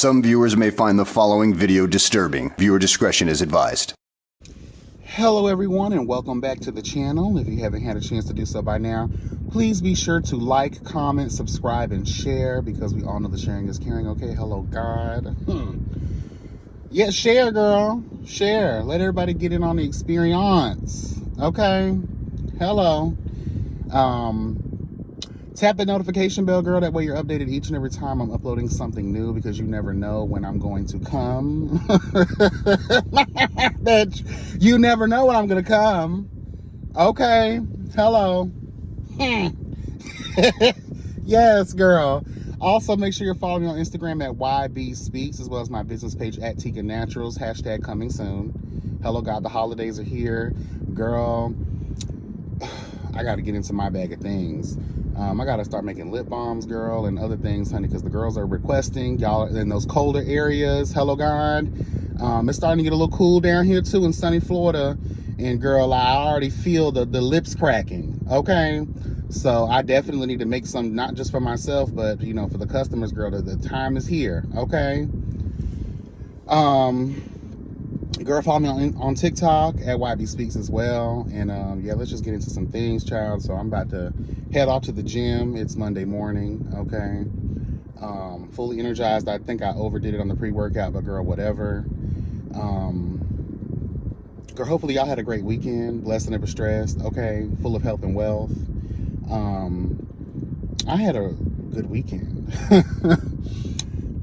Some viewers may find the following video disturbing. Viewer discretion is advised. Hello everyone, and welcome back to the channel. If you haven't had a chance to do so by now, please be sure to like, comment, subscribe, and share, because we all know that sharing is caring. Okay, hello God. Yeah, share, girl. Share. Let everybody get in on the experience. Okay. Hello. Tap the notification bell, girl. That way you're updated each and every time I'm uploading something new, because you never know when I'm going to come. Bitch, you never know when I'm going to come. Okay. Hello. Yes, girl. Also, make sure you're following me on Instagram at YB Speaks, as well as my business page at Tika Naturals, hashtag coming soon. Hello, God, the holidays are here. Girl, I got to get into my bag of things. I got to start making lip balms, girl, and other things, honey, because the girls are requesting. Y'all are in those colder areas. Hello, God. It's starting to get a little cool down here, too, in sunny Florida. And, girl, I already feel the lips cracking, okay? So I definitely need to make some, not just for myself, but, you know, for the customers, girl. The time is here, okay? Girl, follow me on TikTok at YB Speaks as well. And, yeah, let's just get into some things, child. So I'm about to head off to the gym. It's Monday morning, okay? Fully energized. I think I overdid it on the pre-workout, but, girl, whatever. Girl, hopefully y'all had a great weekend. Blessed and never stressed, okay? Full of health and wealth. I had a good weekend.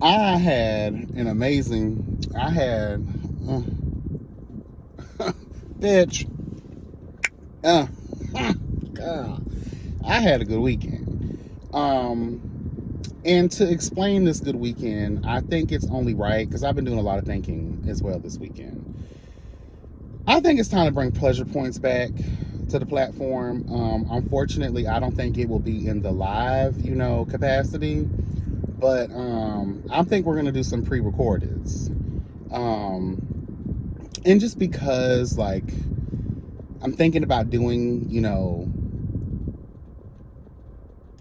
I had an amazing, bitch. God. I had a good weekend. And to explain this good weekend, I think it's only right, because I've been doing a lot of thinking as well this weekend. I think it's time to bring pleasure points back to the platform. Unfortunately, I don't think it will be in the live, capacity, but I think we're gonna do some pre-recordeds. And just because, like, I'm thinking about doing,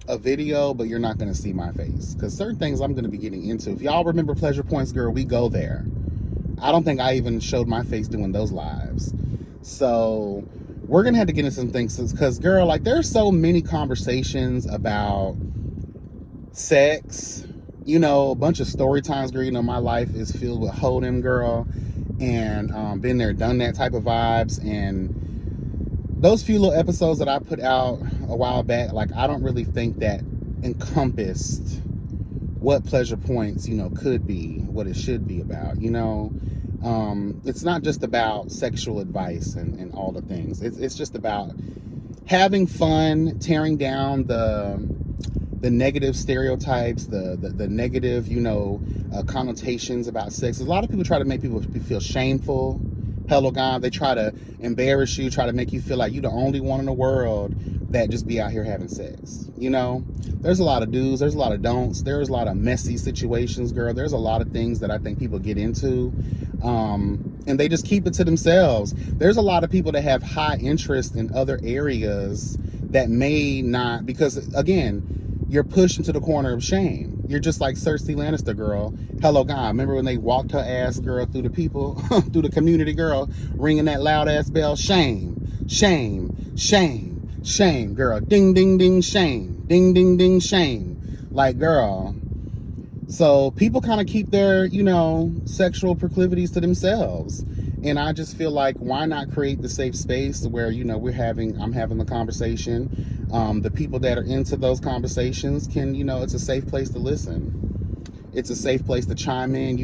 a video, but you're not gonna see my face, because certain things I'm gonna be getting into. If y'all remember Pleasure Points, girl, we go there. I don't think I even showed my face doing those lives. So we're gonna have to get into some things, because, girl, like, there's so many conversations about sex, a bunch of story times, girl. My life is filled with hold'em, girl, and been there, done that type of vibes. And those few little episodes that I put out a while back, like, I don't really think that encompassed what Pleasure Points, could be, what it should be about, It's not just about sexual advice and all the things. It's just about having fun, tearing down the negative stereotypes, the negative, connotations about sex. A lot of people try to make people feel shameful. Hello, God. They try to embarrass you, try to make you feel like you're the only one in the world that just be out here having sex. There's a lot of do's, there's a lot of don'ts, there's a lot of messy situations, girl. There's a lot of things that I think people get into, and they just keep it to themselves. There's a lot of people that have high interest in other areas that may not, because, again, you're pushed into the corner of shame. You're just like Cersei Lannister, girl. Hello, God. Remember when they walked her ass, girl, through the people, through the community, girl, ringing that loud ass bell? Shame, shame, shame, shame, girl. Ding, ding, ding, shame. Ding, ding, ding, shame. Like, girl. So people kind of keep their, sexual proclivities to themselves. And I just feel like, why not create the safe space where, I'm having the conversation. The people that are into those conversations can, it's a safe place to listen. It's a safe place to chime in,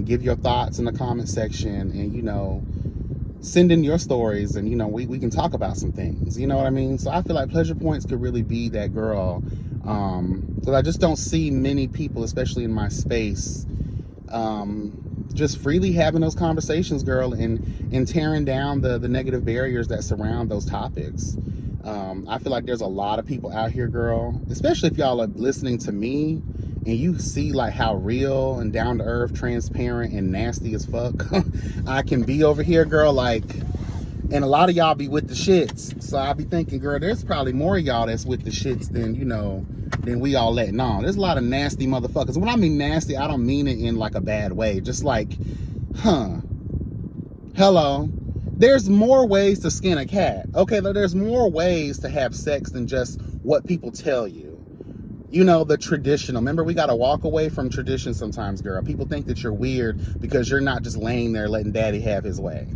give your thoughts in the comment section, and, send in your stories, and, we can talk about some things, you know what I mean? So I feel like Pleasure Points could really be that, girl. Because I just don't see many people, especially in my space, just freely having those conversations, girl, and tearing down the negative barriers that surround those topics. I feel like there's a lot of people out here, girl, especially if y'all are listening to me and you see, like, how real and down to earth, transparent, and nasty as fuck I can be over here, girl. Like, and a lot of y'all be with the shits. So I be thinking, girl, there's probably more of y'all that's with the shits than, then we all letting on. There's a lot of nasty motherfuckers. When I mean nasty, I don't mean it in like a bad way. Just like, hello. There's more ways to skin a cat. Okay, there's more ways to have sex than just what people tell you. You know, the traditional. Remember, we got to walk away from tradition sometimes, girl. People think that you're weird because you're not just laying there letting daddy have his way.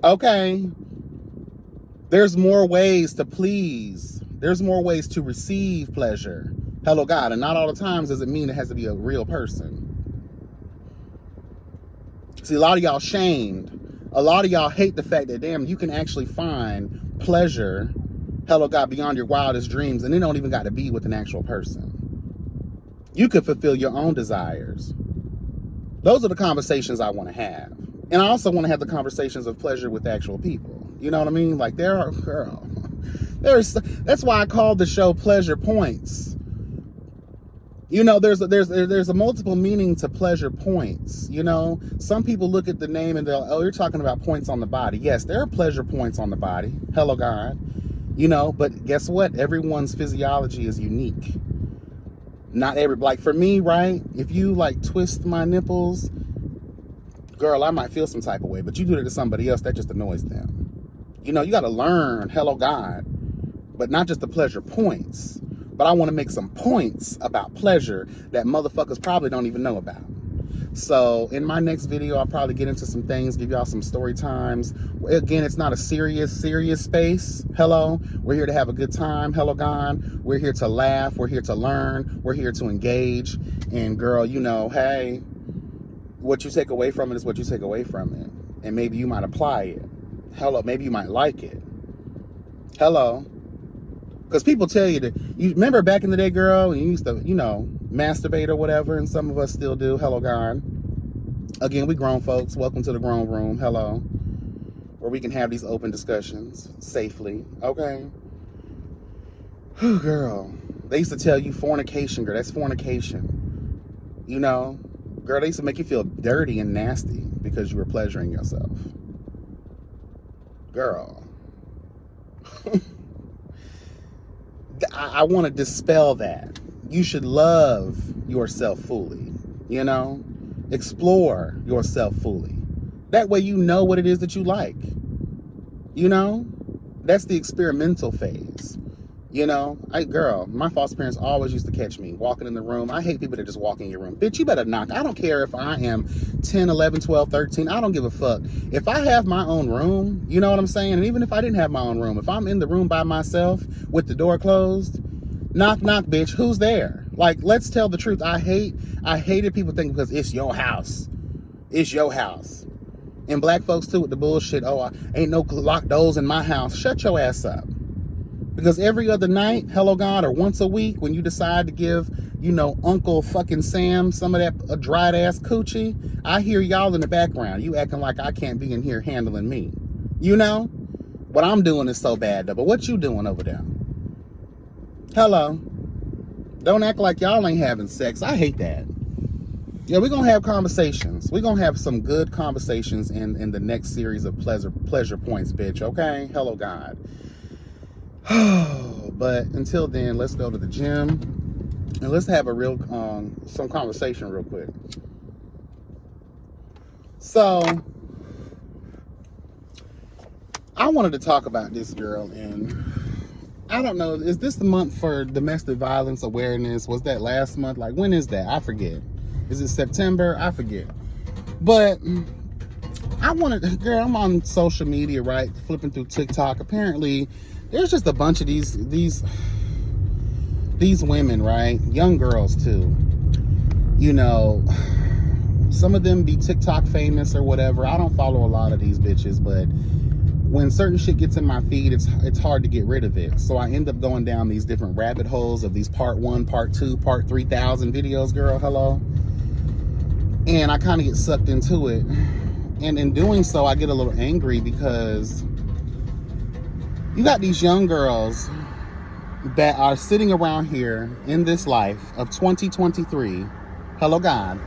Okay. There's more ways to please. There's more ways to receive pleasure. Hello, God. And not all the times does it mean it has to be a real person. See, a lot of y'all shamed. A lot of y'all hate the fact that, damn, you can actually find pleasure, hello, God, beyond your wildest dreams, and it don't even got to be with an actual person. You could fulfill your own desires. Those are the conversations I want to have. And I also want to have the conversations of pleasure with actual people. You know what I mean? Like, that's why I called the show Pleasure Points. You know, there's a multiple meaning to pleasure points. You know, some people look at the name and they'll, oh, you're talking about points on the body. Yes, there are pleasure points on the body. Hello, God. You know, but guess what? Everyone's physiology is unique. Not like for me, right? If you like twist my nipples, girl, I might feel some type of way, but you do it to somebody else, that just annoys them. You know, you got to learn, hello, God, but not just the pleasure points. But I want to make some points about pleasure that motherfuckers probably don't even know about. So in my next video, I'll probably get into some things, give y'all some story times. Again, it's not a serious space. Hello, we're here to have a good time. Hello, God. We're here to laugh. We're here to learn. We're here to engage. And girl, you know, hey, what you take away from it is what you take away from it. And maybe you might apply it. Hello, maybe you might like it. Hello. Because people tell you that, you remember back in the day, girl, and you used to, you know, masturbate or whatever, and some of us still do. Hello, God. Again, we grown folks. Welcome to the grown room. Hello. Where we can have these open discussions safely. Okay. Whew, girl. They used to tell you fornication, girl. That's fornication. You know, girl, they used to make you feel dirty and nasty because you were pleasuring yourself. Girl. I want to dispel that. You should love yourself fully, you know? Explore yourself fully. That way you know what it is that you like. You know? That's the experimental phase. You know? Girl, my foster parents always used to catch me walking in the room. I hate people that just walk in your room. Bitch, you better knock. I don't care if I am 10, 11, 12, 13. I don't give a fuck. If I have my own room, you know what I'm saying? And even if I didn't have my own room, if I'm in the room by myself with the door closed, knock, knock, bitch, who's there? Like, let's tell the truth. I hated people thinking because it's your house. It's your house. And black folks too with the bullshit. Oh, I ain't no locked doors in my house. Shut your ass up. Because every other night, hello, God, or once a week when you decide to give, you know, Uncle fucking Sam some of that dried ass coochie, I hear y'all in the background. You acting like I can't be in here handling me. You know? What I'm doing is so bad, though. But what you doing over there? Hello. Don't act like y'all ain't having sex. I hate that. Yeah, we're going to have conversations. We're going to have some good conversations in the next series of pleasure points, bitch. Okay? Hello, God. But until then, let's go to the gym and let's have a real some conversation real quick. So I wanted to talk about this, girl, and I don't know, is this the month for domestic violence awareness? Was that last month? Like, when is that? I forget. Is it September? I forget. But I wanted, girl, I'm on social media, right? Flipping through TikTok. Apparently there's just a bunch of these women, right? Young girls too. You know, some of them be TikTok famous or whatever. I don't follow a lot of these bitches, but when certain shit gets in my feed, it's hard to get rid of it. So I end up going down these different rabbit holes of these part 1, part 2, part 3,000 videos, girl, hello. And I kind of get sucked into it. And in doing so, I get a little angry because you got these young girls that are sitting around here in this life of 2023. Hello, God.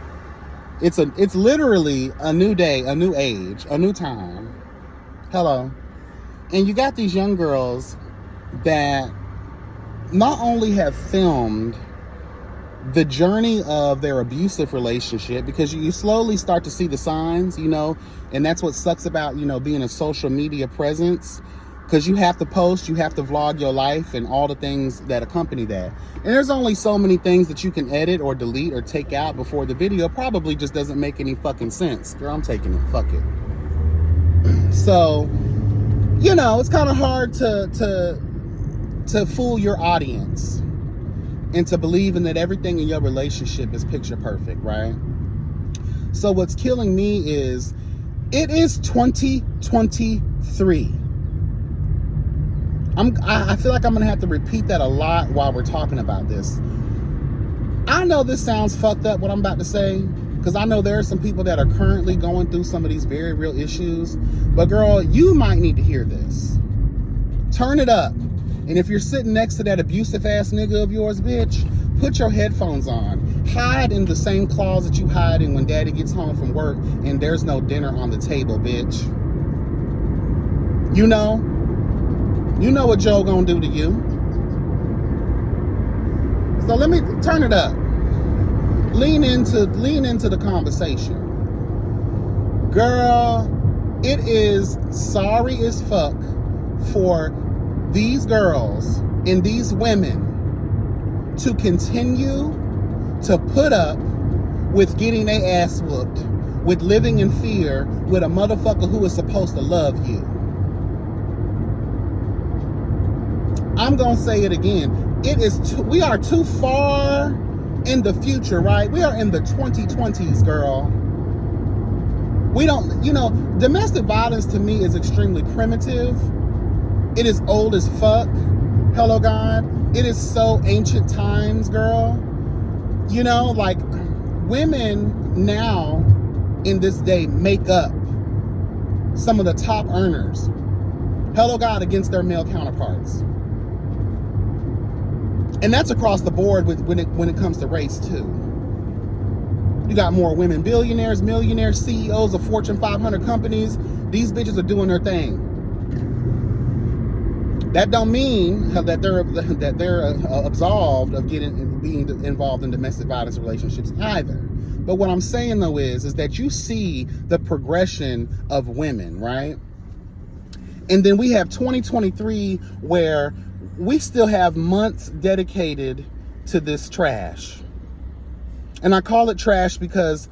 It's literally a new day, a new age, a new time. Hello. And you got these young girls that not only have filmed the journey of their abusive relationship, because you slowly start to see the signs, you know, and that's what sucks about, you know, being a social media presence, because you have to post, you have to vlog your life and all the things that accompany that. And there's only so many things that you can edit or delete or take out before the video probably just doesn't make any fucking sense. Girl, I'm taking it, fuck it. So, you know, it's kind of hard to fool your audience and to believe in that everything in your relationship is picture perfect, right? So what's killing me is, it is 2023. I feel like I'm gonna have to repeat that a lot while we're talking about this. I know this sounds fucked up, what I'm about to say, because I know there are some people that are currently going through some of these very real issues. But girl, you might need to hear this. Turn it up. And if you're sitting next to that abusive ass nigga of yours, bitch, put your headphones on. Hide in the same closet you hide in when daddy gets home from work and there's no dinner on the table, bitch. You know what Joe gonna do to you. So let me turn it up. Lean into the conversation. Girl, it is sorry as fuck for these girls and these women to continue to put up with getting their ass whooped, with living in fear with a motherfucker who is supposed to love you. I'm gonna say it again. We are too far in the future, right? We are in the 2020s, girl. We don't, you know, domestic violence to me is extremely primitive. It is old as fuck. Hello, God. It is so ancient times, girl. You know, like, women now in this day make up some of the top earners. Hello, God, against their male counterparts. And that's across the board when it comes to race, too. You got more women billionaires, millionaires, CEOs of Fortune 500 companies. These bitches are doing their thing. That don't mean that they're absolved of being involved in domestic violence relationships either. But what I'm saying though is that you see the progression of women, right? And then we have 2023 where we still have months dedicated to this trash. And I call it trash because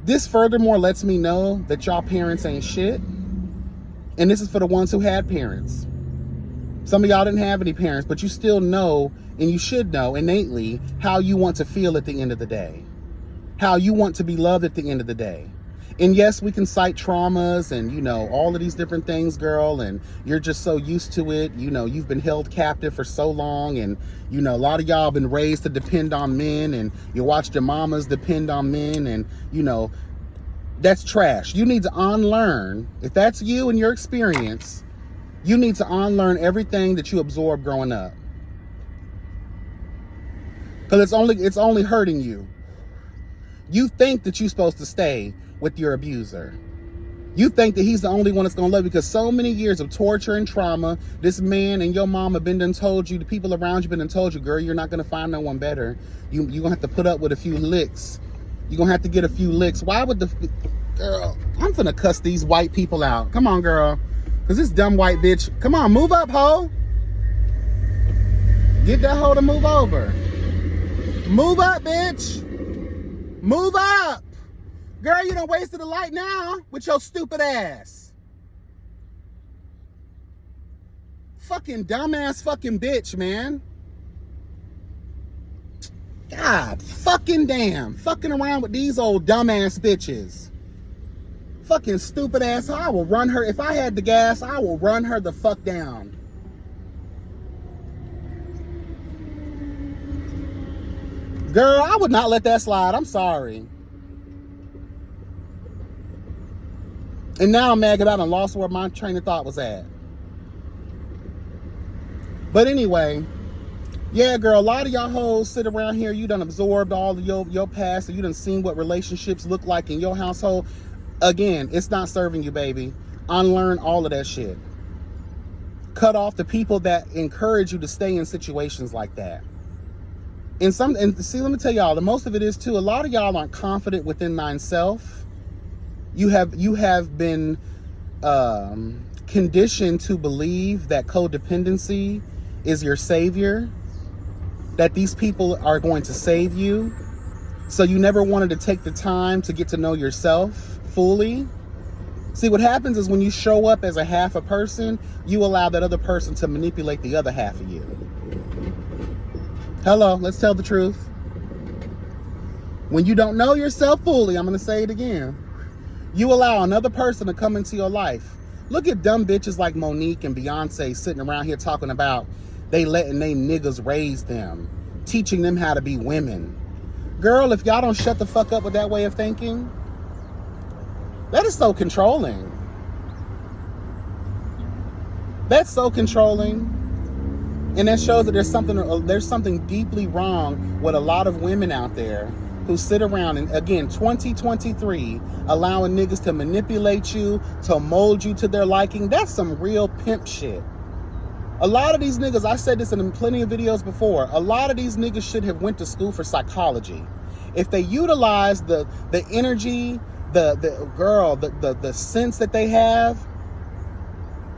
this furthermore lets me know that y'all parents ain't shit. And this is for the ones who had parents. Some of y'all didn't have any parents, but you still know, and you should know innately, how you want to feel at the end of the day. How you want to be loved at the end of the day. And yes, we can cite traumas and, you know, all of these different things, girl, and you're just so used to it. You know, you've been held captive for so long, and, you know, a lot of y'all have been raised to depend on men, and you watched your mamas depend on men, and, you know, that's trash. You need to unlearn. If that's you and your experience, you need to unlearn everything that you absorbed growing up. Because it's only hurting you. You think that you're supposed to stay with your abuser. You think that he's the only one that's going to love you, because so many years of torture and trauma, this man and your mom have been done told you, the people around you been done told you, girl, you're not going to find no one better. You're going to have to put up with a few licks. You're going to have to get a few licks. Why would girl, I'm finna cuss these white people out. Come on, girl. Because this dumb white bitch, come on, move up, ho. Get that hoe to move over. Move up, bitch. Move up. Girl, you done wasted the light now with your stupid ass. Fucking dumbass fucking bitch, man. God fucking damn. Fucking around with these old dumbass bitches. Fucking stupid ass. I will run her. If I had the gas, I will run her the fuck down. Girl, I would not let that slide. I'm sorry. And now I'm mad because I done lost where my train of thought was at. But anyway, yeah, girl, a lot of y'all hoes sit around here. You done absorbed all of your past, and you done seen what relationships look like in your household. Again, it's not serving you, baby. Unlearn all of that shit. Cut off the people that encourage you to stay in situations like that. And see, let me tell y'all, the most of it is too, a lot of y'all aren't confident within thyself. You have been conditioned to believe that codependency is your savior, that these people are going to save you. So you never wanted to take the time to get to know yourself fully. See, what happens is when you show up as a half a person, you allow that other person to manipulate the other half of you. Hello, let's tell the truth. When you don't know yourself fully, I'm going to say it again, you allow another person to come into your life. Look at dumb bitches like Monique and Beyonce sitting around here talking about they letting they niggas raise them, teaching them how to be women. Girl, if y'all don't shut the fuck up with that way of thinking, that is so controlling. That's so controlling. And that shows that there's something deeply wrong with a lot of women out there who sit around and, again, 2023, allowing niggas to manipulate you, to mold you to their liking. That's some real pimp shit. A lot of these niggas, I said this in plenty of videos before, a lot of these niggas should have went to school for psychology. If they utilize the energy, the sense that they have,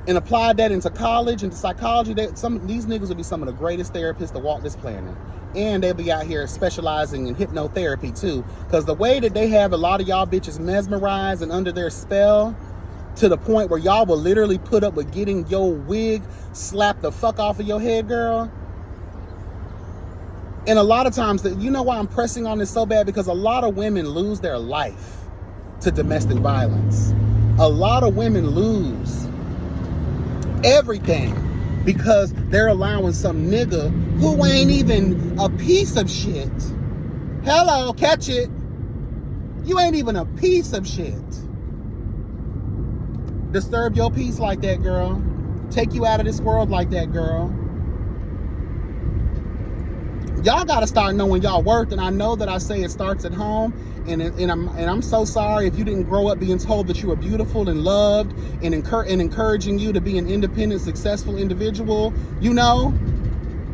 and applied that into college, into psychology, these niggas would be some of the greatest therapists to walk this planet. And they'll be out here specializing in hypnotherapy too. Because the way that they have a lot of y'all bitches mesmerized and under their spell, to the point where y'all will literally put up with getting your wig slapped the fuck off of your head, girl. And a lot of times, you know why I'm pressing on this so bad? Because a lot of women lose their life to domestic violence. A lot of women lose everything because they're allowing some nigga who ain't even a piece of shit. Hello, catch it. You ain't even a piece of shit. Disturb your peace like that, girl. Take you out of this world like that, girl. Y'all gotta start knowing y'all worth, and I know that I say it starts at home, and I'm so sorry if you didn't grow up being told that you are beautiful and loved, and encouraging you to be an independent, successful individual. You know,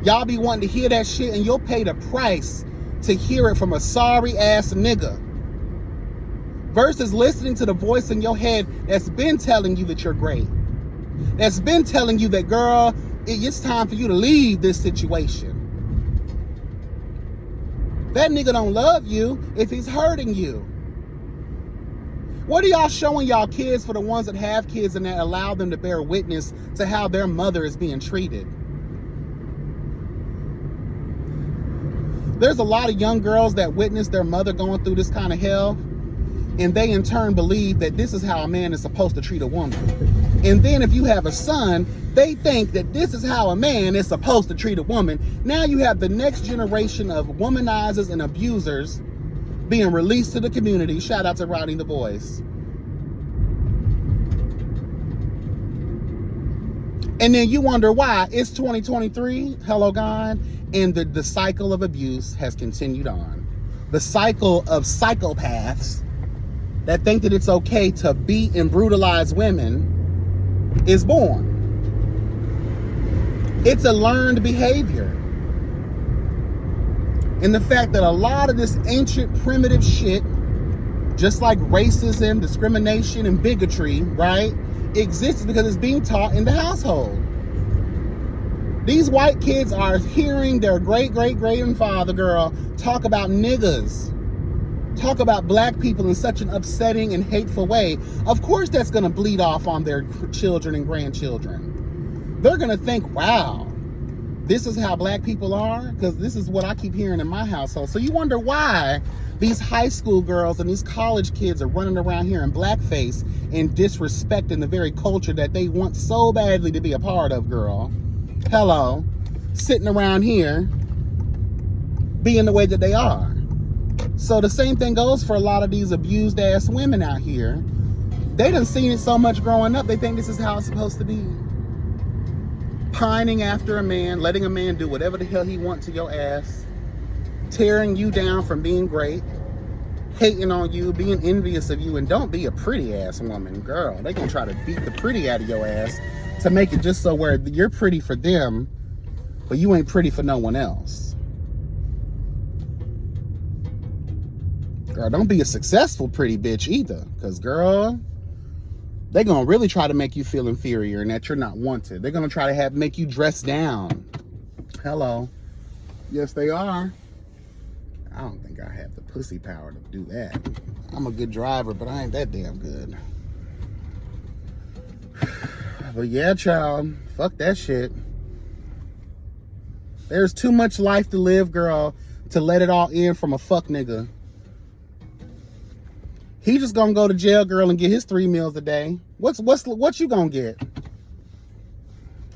y'all be wanting to hear that shit, and you'll pay the price to hear it from a sorry ass nigga, versus listening to the voice in your head that's been telling you that you're great, that's been telling you that, girl, it's time for you to leave this situation. That nigga don't love you if he's hurting you. What are y'all showing y'all kids, for the ones that have kids and that allow them to bear witness to how their mother is being treated? There's a lot of young girls that witness their mother going through this kind of hell, and they in turn believe that this is how a man is supposed to treat a woman. And then if you have a son, they think that this is how a man is supposed to treat a woman. Now you have the next generation of womanizers and abusers being released to the community. Shout out to Rodney the Voice. And then you wonder why it's 2023, hello God, and the cycle of abuse has continued on. The cycle of psychopaths that think that it's okay to beat and brutalize women is born. It's a learned behavior. And the fact that a lot of this ancient primitive shit, just like racism, discrimination, and bigotry, right, exists because it's being taught in the household. These white kids are hearing their great-great-grandfather, girl, talk about niggas, talk about black people in such an upsetting and hateful way. Of course that's going to bleed off on their children and grandchildren. They're going to think, wow, this is how black people are? Because this is what I keep hearing in my household. So you wonder why these high school girls and these college kids are running around here in blackface and disrespecting the very culture that they want so badly to be a part of, girl. Hello. Sitting around here being the way that they are. So the same thing goes for a lot of these abused ass women out here. They done seen it so much growing up, they think this is how it's supposed to be. Pining after a man, letting a man do whatever the hell he wants to your ass, tearing you down from being great, hating on you, being envious of you, and don't be a pretty ass woman, girl. They gonna try to beat the pretty out of your ass to make it just so where you're pretty for them, but you ain't pretty for no one else. Girl, don't be a successful pretty bitch either, because girl, they're gonna really try to make you feel inferior and that you're not wanted. They're gonna try to make you dress down. Hello. Yes, they are. I don't think I have the pussy power to do that. I'm a good driver, but I ain't that damn good. But yeah, child, fuck that shit. There's too much life to live, girl, to let it all end from a fuck nigga. He just gonna go to jail, girl, and get his 3 meals a day. What you gonna get?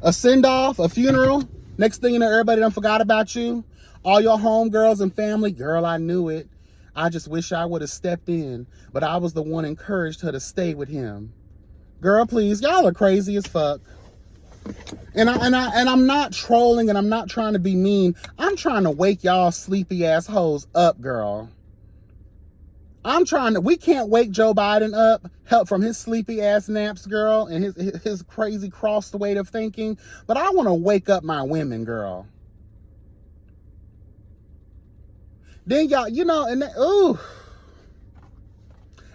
A send-off, a funeral? Next thing you know, everybody done forgot about you. All your homegirls and family, girl, I knew it. I just wish I would have stepped in, but I was the one encouraged her to stay with him. Girl, please, y'all are crazy as fuck. And I'm not trolling and I'm not trying to be mean. I'm trying to wake y'all sleepy ass hoes up, girl. We can't wake Joe Biden up, help from his sleepy ass naps, girl, and his crazy crossed way of thinking. But I want to wake up my women, girl. Then y'all, you know, and ooh,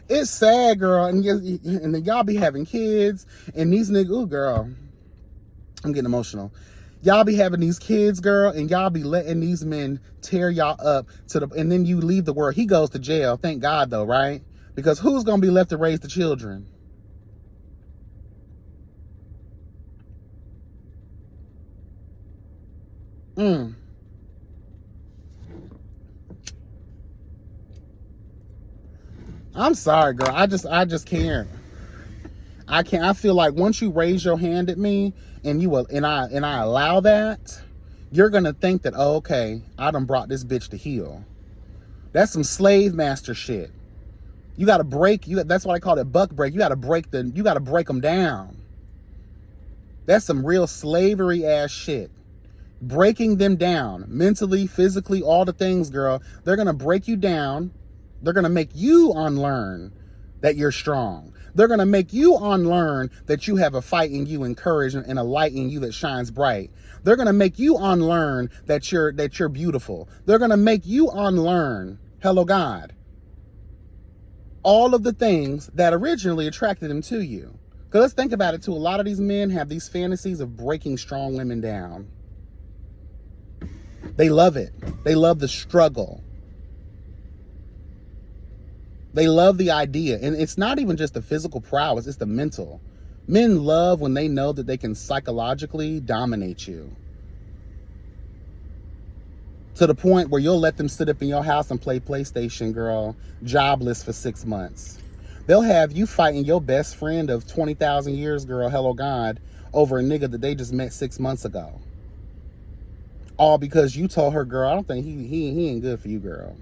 it's sad, girl. And then y'all be having kids, and these niggas, ooh, girl, I'm getting emotional. Y'all be having these kids, girl, and y'all be letting these men tear y'all up and then you leave the world. He goes to jail. Thank God, though, right? Because who's gonna be left to raise the children? I'm sorry, girl. I just can't. I can't. I feel like once you raise your hand at me and I allow that, you're gonna think that, oh, okay, I done brought this bitch to heel. That's some slave master shit. You gotta break. That's what I call it, buck break. You gotta break them down. That's some real slavery ass shit. Breaking them down mentally, physically, all the things, girl. They're gonna break you down. They're gonna make you unlearn that you're strong. They're going to make you unlearn that you have a fight in you and courage and a light in you that shines bright. They're going to make you unlearn that you're beautiful. They're going to make you unlearn, hello God, all of the things that originally attracted them to you. Because let's think about it too. A lot of these men have these fantasies of breaking strong women down. They love it. They love the struggle. They love the idea. And it's not even just the physical prowess, it's the mental. Men love when they know that they can psychologically dominate you. To the point where you'll let them sit up in your house and play PlayStation, girl, jobless for 6 months. They'll have you fighting your best friend of 20,000 years, girl, hello God, over a nigga that they just met 6 months ago. All because you told her, girl, I don't think he ain't good for you, girl.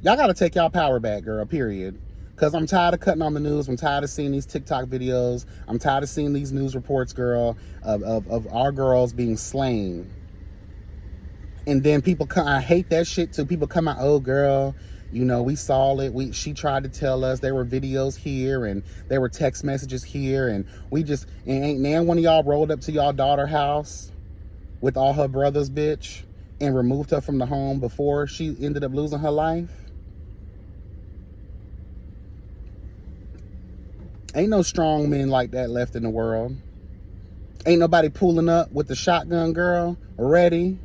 Y'all got to take y'all power back, girl, period. Because I'm tired of cutting on the news. I'm tired of seeing these TikTok videos. I'm tired of seeing these news reports, girl, of our girls being slain. And then people come, I hate that shit too. People come out, oh, girl, you know, we saw it. She tried to tell us there were videos here and there were text messages here. And ain't now one of y'all rolled up to y'all daughter house with all her brothers, bitch, and removed her from the home before she ended up losing her life? Ain't no strong men like that left in the world. Ain't nobody pulling up with the shotgun, girl, ready,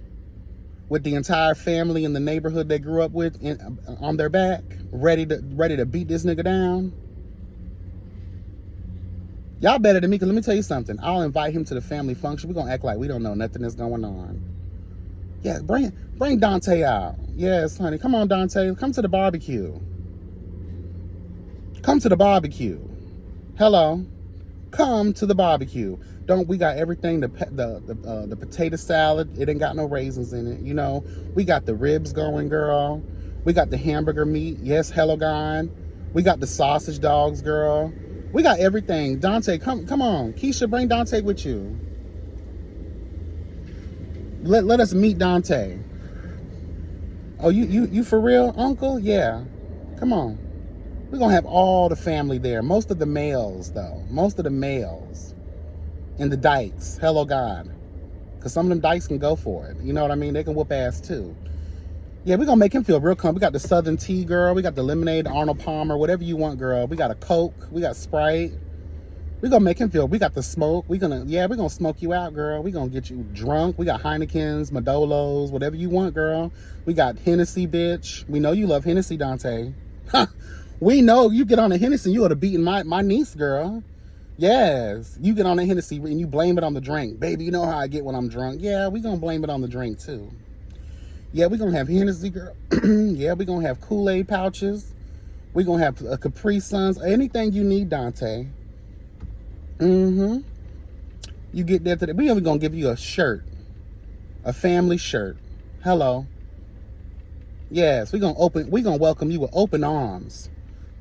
with the entire family in the neighborhood they grew up with on their back, ready to beat this nigga down. Y'all better than me, because let me tell you something. I'll invite him to the family function. We're going to act like we don't know nothing that's going on. Yeah, bring Dante out. Yes, honey. Come on, Dante. Come to the barbecue. Come to the barbecue. Hello, come to the barbecue. We got everything, the potato salad, it ain't got no raisins in it, you know. We got the ribs going, girl. We got the hamburger meat, yes, hello God. We got the sausage dogs, girl. We got everything. Dante, come on. Keisha, bring Dante with you. Let us meet Dante. Oh, you for real, uncle? Yeah. Come on. We're going to have all the family there. Most of the males, though. Most of the males. And the dykes. Hello, God. Because some of them dykes can go for it. You know what I mean? They can whoop ass, too. Yeah, we're going to make him feel real comfortable. We got the Southern Tea, girl. We got the lemonade, Arnold Palmer, whatever you want, girl. We got a Coke. We got Sprite. We're going to make him feel, we got the smoke. We're going to smoke you out, girl. We're going to get you drunk. We got Heinekens, Modolos, whatever you want, girl. We got Hennessy, bitch. We know you love Hennessy, Dante. We know you get on the Hennessy, you would have beaten my niece, girl. Yes, you get on the Hennessy and you blame it on the drink. Baby, you know how I get when I'm drunk. Yeah, we're going to blame it on the drink, too. Yeah, we're going to have Hennessy, girl. Yeah, we're going to have Kool-Aid pouches. We're going to have Capri Suns. Anything you need, Dante. You get there today. We're even gonna give you a shirt, a family shirt. Hello. Yes, we're gonna welcome you with open arms.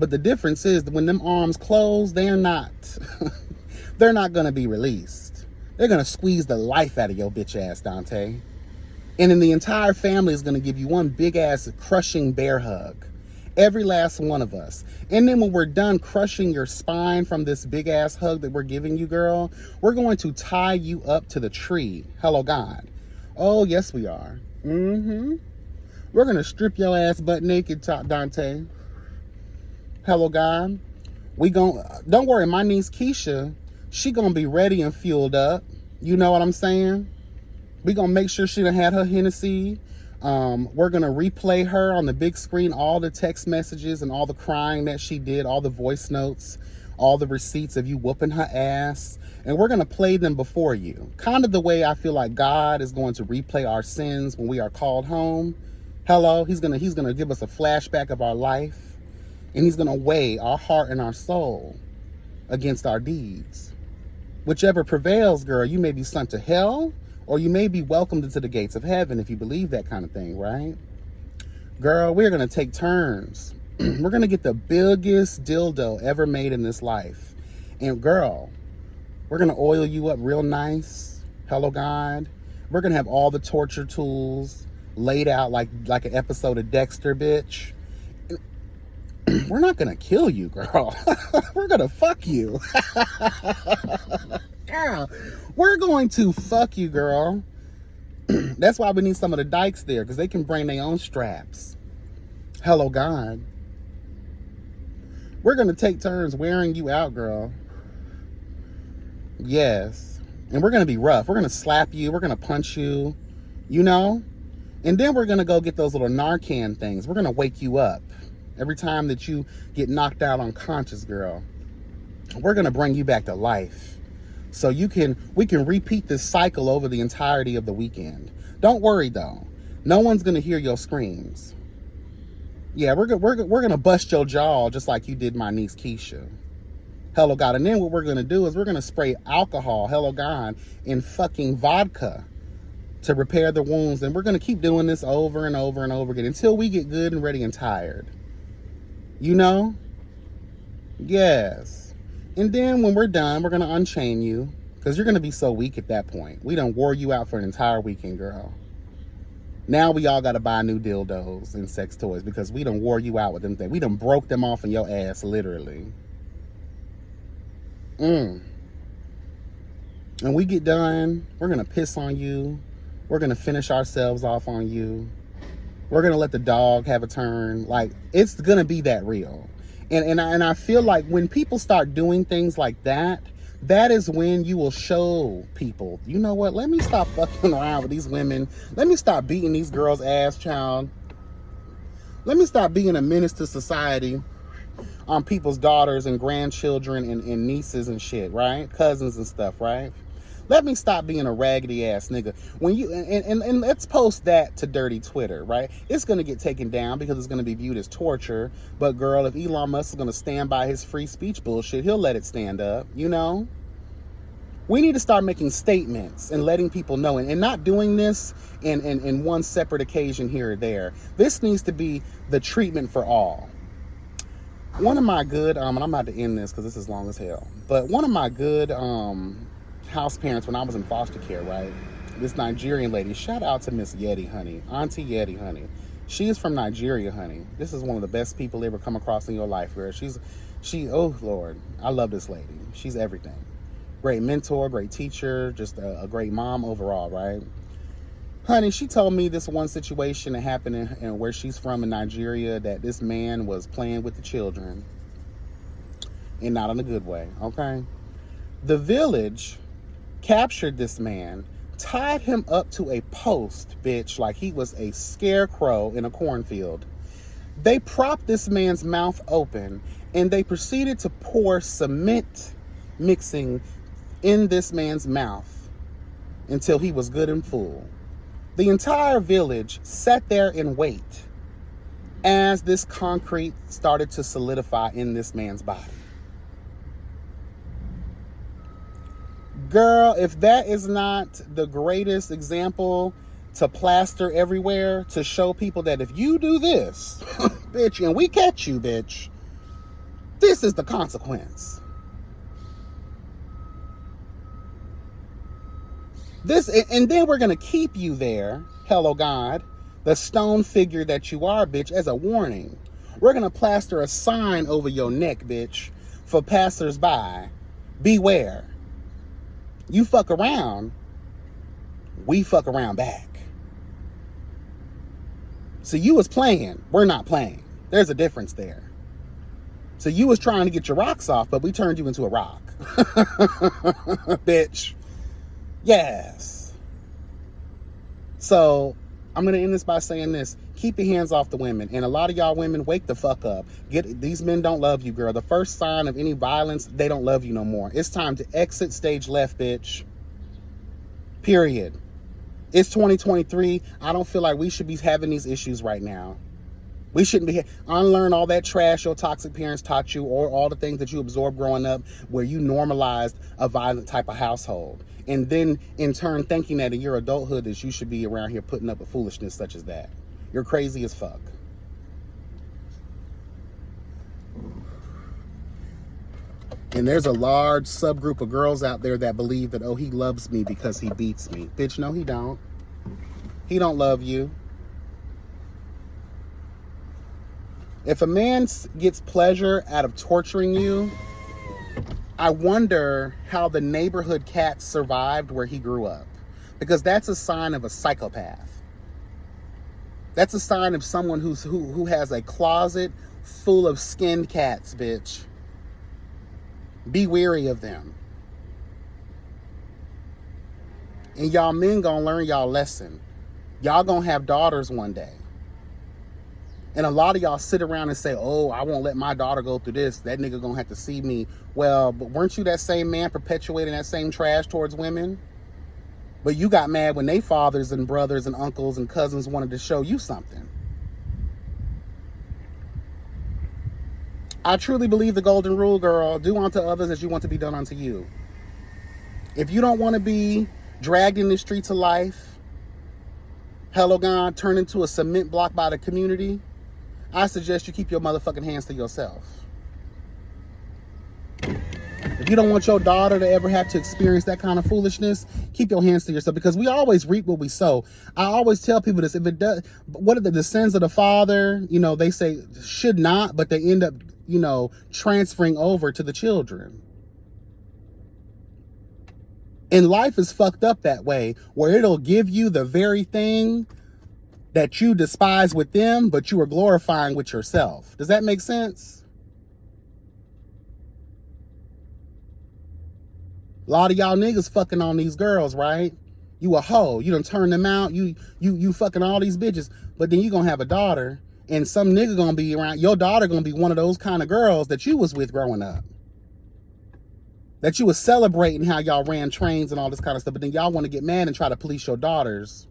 But the difference is that when them arms close, they're not they're not gonna be released. They're gonna squeeze the life out of your bitch ass, Dante. And then the entire family is gonna give you one big ass crushing bear hug. Every last one of us. And then when we're done crushing your spine from this big ass hug that we're giving you, girl, we're going to tie you up to the tree. Hello, God. Oh, yes, we are. We're going to strip your ass butt naked, Dante. Hello, God. Don't worry, my niece Keisha, she going to be ready and fueled up. You know what I'm saying? We going to make sure she done had her Hennessy. We're going to replay her on the big screen, all the text messages and all the crying that she did, all the voice notes, all the receipts of you whooping her ass. And we're going to play them before you. Kind of the way I feel like God is going to replay our sins when we are called home. Hello, he's going to give us a flashback of our life. And he's going to weigh our heart and our soul against our deeds. Whichever prevails, girl, you may be sent to hell, or you may be welcomed into the gates of heaven if you believe that kind of thing, right? Girl, we're going to take turns. We're going to get the biggest dildo ever made in this life. And girl, we're going to oil you up real nice. Hello, God. We're going to have all the torture tools laid out like an episode of Dexter, bitch. We're not going to kill you, girl. We're going to fuck you. Girl, we're going to fuck you, girl. That's why we need some of the dykes there, because they can bring their own straps. Hello, God. We're going to take turns wearing you out, girl. Yes. And we're going to be rough. We're going to slap you. We're going to punch you. You know? And then we're going to go get those little Narcan things. We're going to wake you up. Every time that you get knocked out unconscious, girl. We're going to bring you back to life. So we can repeat this cycle over the entirety of the weekend. Don't worry, though. No one's going to hear your screams. Yeah, we're going to bust your jaw just like you did my niece Keisha. Hello, God. And then what we're going to do is we're going to spray alcohol, hello, God, in fucking vodka to repair the wounds. And we're going to keep doing this over and over and over again until we get good and ready and tired. You know? Yes. And then when we're done, we're going to unchain you because you're going to be so weak at that point. We done wore you out for an entire weekend, girl. Now we all got to buy new dildos and sex toys because we done wore you out with them things. We done broke them off in your ass, literally. And we get done, we're going to piss on you. We're going to finish ourselves off on you. We're going to let the dog have a turn. Like, it's going to be that real. And I feel like when people start doing things like that, that is when you will show people, you know what, let me stop fucking around with these women. Let me stop beating these girls' ass, child. Let me stop being a menace to society on people's daughters and grandchildren and nieces and shit, right? Cousins and stuff, right? Let me stop being a raggedy ass nigga. When you and let's post that to dirty Twitter, right? It's gonna get taken down because it's gonna be viewed as torture. But girl, if Elon Musk is gonna stand by his free speech bullshit, he'll let it stand up, you know? We need to start making statements and letting people know, and not doing this in one separate occasion here or there. This needs to be the treatment for all. One of my good, and I'm about to end this because this is long as hell, but one of my good house parents when I was in foster care, right? This Nigerian lady, shout out to Miss Yeti, honey, Auntie Yeti, honey. She is from Nigeria, honey. This is one of the best people you ever come across in your life, girl. Oh, Lord. I love this lady. She's everything. Great mentor, great teacher, just a great mom overall, right? Honey, she told me this one situation that happened in where she's from in Nigeria, that this man was playing with the children, and not in a good way, okay? The village captured this man, tied him up to a post, bitch, like he was a scarecrow in a cornfield. They propped this man's mouth open, and they proceeded to pour cement mixing in this man's mouth until he was good and full. The entire village sat there and wait as this concrete started to solidify in this man's body. Girl, if that is not the greatest example to plaster everywhere, to show people that if you do this, bitch, and we catch you, bitch, this is the consequence. And then we're going to keep you there, hello God, the stone figure that you are, bitch, as a warning. We're going to plaster a sign over your neck, bitch, for passersby. Beware. You fuck around, we fuck around back. So you was playing, we're not playing. There's a difference there. So you was trying to get your rocks off, but we turned you into a rock. Bitch. Yes. So I'm going to end this by saying this. Keep your hands off the women. And a lot of y'all women, wake the fuck up. These men don't love you, girl. The first sign of any violence, they don't love you no more. It's time to exit stage left, bitch. Period. It's 2023. I don't feel like we should be having these issues right now. We shouldn't be. Unlearn all that trash your toxic parents taught you, or all the things that you absorbed growing up where you normalized a violent type of household. And then, in turn, thinking that in your adulthood that you should be around here putting up with foolishness such as that. You're crazy as fuck. And there's a large subgroup of girls out there that believe that, oh, he loves me because he beats me. Bitch, no, he don't. He don't love you. If a man gets pleasure out of torturing you, I wonder how the neighborhood cats survived where he grew up. Because that's a sign of a psychopath. That's a sign of someone who has a closet full of skinned cats, bitch. Be wary of them. And y'all men gonna learn y'all lesson. Y'all gonna have daughters one day. And a lot of y'all sit around and say, oh, I won't let my daughter go through this. That nigga gonna have to see me. Well, but weren't you that same man perpetuating that same trash towards women? But you got mad when they fathers and brothers and uncles and cousins wanted to show you something. I truly believe the golden rule, girl. Do unto others as you want to be done unto you. If you don't want to be dragged in the streets of life, hello God, turn into a cement block by the community, I suggest you keep your motherfucking hands to yourself. If you don't want your daughter to ever have to experience that kind of foolishness, keep your hands to yourself, because we always reap what we sow. I always tell people this. If it does, what are the sins of the father? You know, they say should not, but they end up, you know, transferring over to the children. And life is fucked up that way, where it'll give you the very thing that you despise with them, but you are glorifying with yourself. Does that make sense? A lot of y'all niggas fucking on these girls, right? You a hoe. You done turn them out. You fucking all these bitches. But then you gonna have a daughter, and some nigga gonna be around. Your daughter gonna be one of those kind of girls that you was with growing up. That you was celebrating how y'all ran trains and all this kind of stuff. But then y'all want to get mad and try to police your daughters.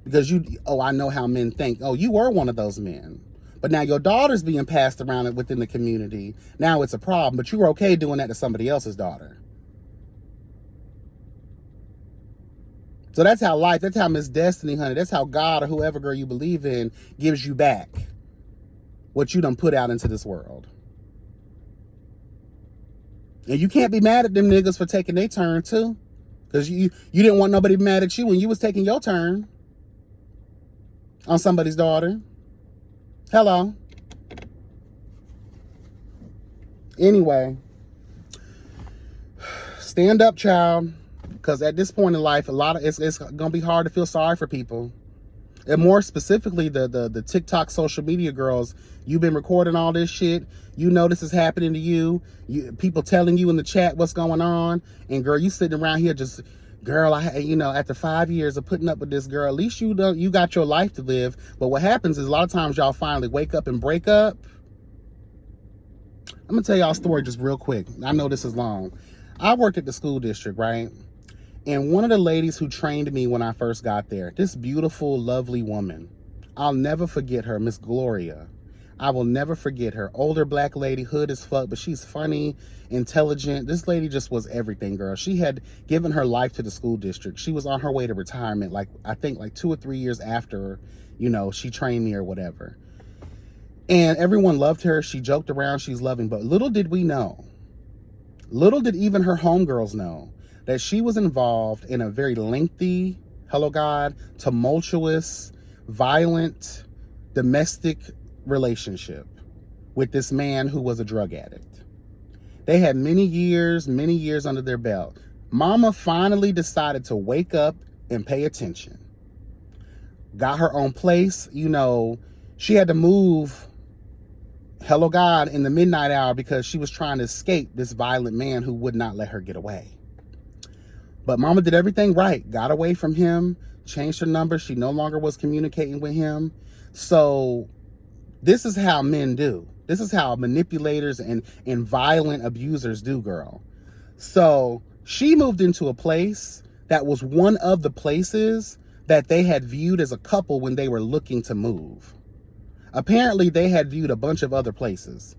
Because I know how men think. Oh, you were one of those men. But now your daughter's being passed around within the community. Now it's a problem. But you were okay doing that to somebody else's daughter. So that's how Miss Destiny, honey, that's how God or whoever girl you believe in gives you back what you done put out into this world. And you can't be mad at them niggas for taking their turn too. Because you didn't want nobody mad at you when you was taking your turn. on somebody's daughter. Hello. Anyway, stand up, child, because at this point in life, it's gonna be hard to feel sorry for people, and more specifically the TikTok social media girls. You've been recording all this shit. You know this is happening to you. People telling you in the chat what's going on, and girl, you sitting around here just, girl, after 5 years of putting up with this girl, at least you got your life to live. But what happens is a lot of times y'all finally wake up and break up. I'm gonna tell y'all a story just real quick. I know this is long. I worked at the school district, right? And one of the ladies who trained me when I first got there, this beautiful, lovely woman, I'll never forget her, Miss Gloria. I will never forget her. Older black lady, hood as fuck, but she's funny, intelligent. This lady just was everything, girl. She had given her life to the school district. She was on her way to retirement, I think 2 or 3 years after, she trained me or whatever. And everyone loved her. She joked around. She's loving. But little did we know, little did even her homegirls know, that she was involved in a very lengthy, hello God, tumultuous, violent, domestic relationship with this man who was a drug addict. They had many years under their belt. Mama finally decided to wake up and pay attention. Got her own place. She had to move, hello God, in the midnight hour because she was trying to escape this violent man who would not let her get away. But mama did everything right. Got away from him, changed her number. She no longer was communicating with him. So this is how men do. This is how manipulators and violent abusers do, girl. So she moved into a place that was one of the places that they had viewed as a couple when they were looking to move. Apparently, they had viewed a bunch of other places.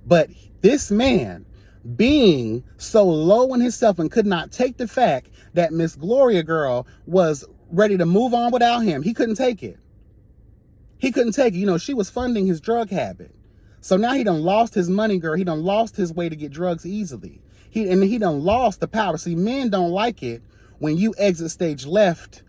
But this man, being so low in himself and could not take the fact that Miss Gloria girl was ready to move on without him, he couldn't take it. He couldn't take it. She was funding his drug habit. So now he done lost his money, girl. He done lost his way to get drugs easily. He done lost the power. See, men don't like it when you exit stage left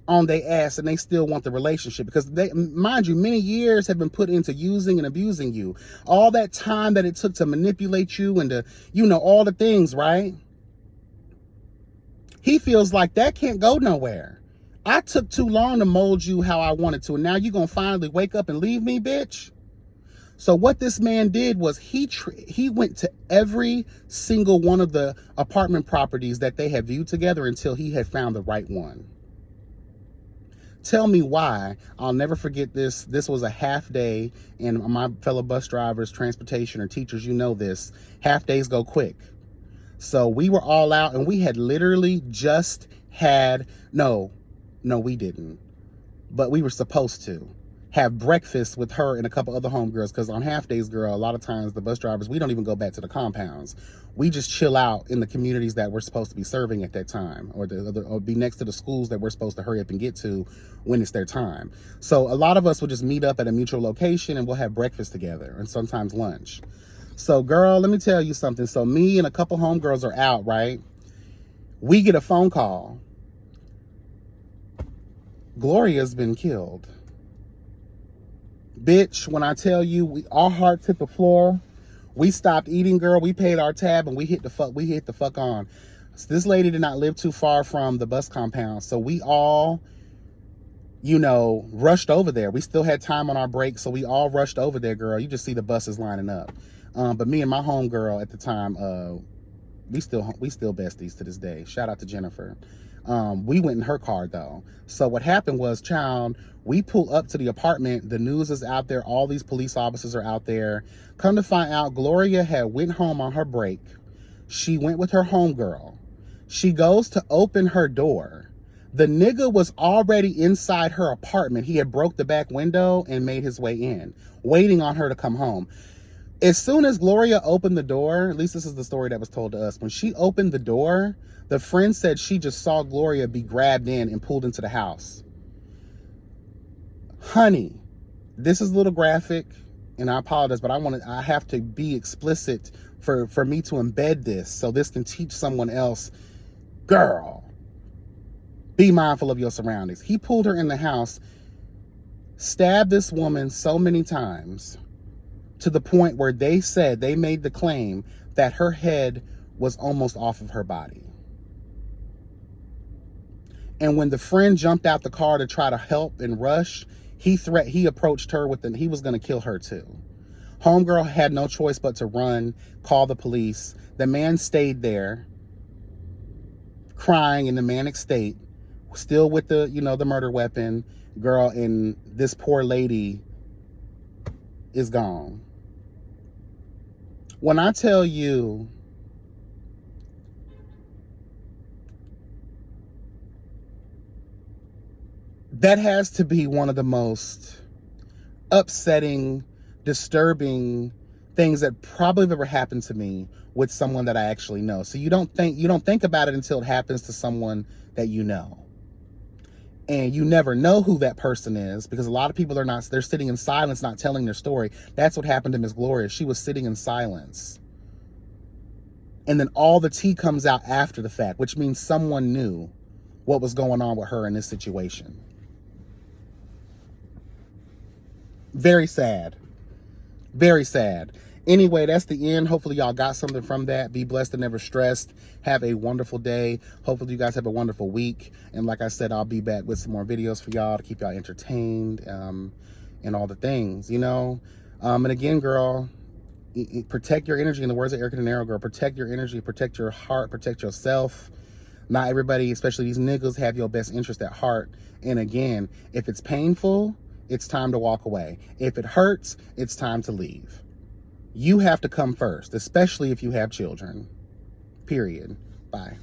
on their ass and they still want the relationship, because mind you, many years have been put into using and abusing you. All that time that it took to manipulate you and to, all the things, right? He feels like that can't go nowhere. I took too long to mold you how I wanted to, and now you're gonna finally wake up and leave me, bitch? So what this man did was he went to every single one of the apartment properties that they had viewed together until he had found the right one. Tell me why. I'll never forget this. This was a half day, and my fellow bus drivers, transportation, or teachers, this. Half days go quick. So we were all out, and we had literally just had, no, we didn't. But we were supposed to have breakfast with her and a couple other homegirls, because on half days, girl, a lot of times the bus drivers, we don't even go back to the compounds. We just chill out in the communities that we're supposed to be serving at that time, or be next to the schools that we're supposed to hurry up and get to when it's their time. So a lot of us will just meet up at a mutual location and we'll have breakfast together, and sometimes lunch. So girl, let me tell you something. So me and a couple homegirls are out, right? We get a phone call. Gloria's been killed. Bitch, when I tell you, our hearts hit the floor. We stopped eating, girl. We paid our tab and we hit the fuck on. So this lady did not live too far from the bus compound. So we all, rushed over there. We still had time on our break, so we all rushed over there, girl. You just see the buses lining up. But me and my homegirl at the time, we still besties to this day. Shout out to Jennifer. We went in her car though. So what happened was, child, we pull up to the apartment. The news is out there. All these police officers are out there. Come to find out, Gloria had went home on her break. She went with her homegirl. She goes to open her door. The nigga was already inside her apartment. He had broke the back window and made his way in, waiting on her to come home. As soon as Gloria opened the door, at least this is the story that was told to us, when she opened the door, the friend said she just saw Gloria be grabbed in and pulled into the house. Honey, this is a little graphic, and I apologize, but I have to be explicit for me to embed this so this can teach someone else. Girl, be mindful of your surroundings. He pulled her in the house. stabbed this woman so many times to the point where they made the claim that her head was almost off of her body. And when the friend jumped out the car to try to help and rush, he approached her he was going to kill her too. Homegirl had no choice but to run, call the police. The man stayed there, crying in a manic state, still with the murder weapon. Girl, and this poor lady is gone. When I tell you, that has to be one of the most upsetting, disturbing things that probably have ever happened to me with someone that I actually know. So you don't think about it until it happens to someone that you know. And you never know who that person is, because a lot of people they're sitting in silence, not telling their story. That's what happened to Miss Gloria. She was sitting in silence. And then all the tea comes out after the fact, which means someone knew what was going on with her in this situation. Very sad. Very sad. Anyway, that's the end. Hopefully y'all got something from that. Be blessed and never stressed. Have a wonderful day. Hopefully you guys have a wonderful week. And like I said, I'll be back with some more videos for y'all to keep y'all entertained, and all the things, And again, girl, protect your energy. In the words of Erica De Niro, girl, protect your energy, protect your heart, protect yourself. Not everybody, especially these niggas, have your best interest at heart. And again, if it's painful, it's time to walk away. If it hurts, it's time to leave. You have to come first, especially if you have children. Period. Bye.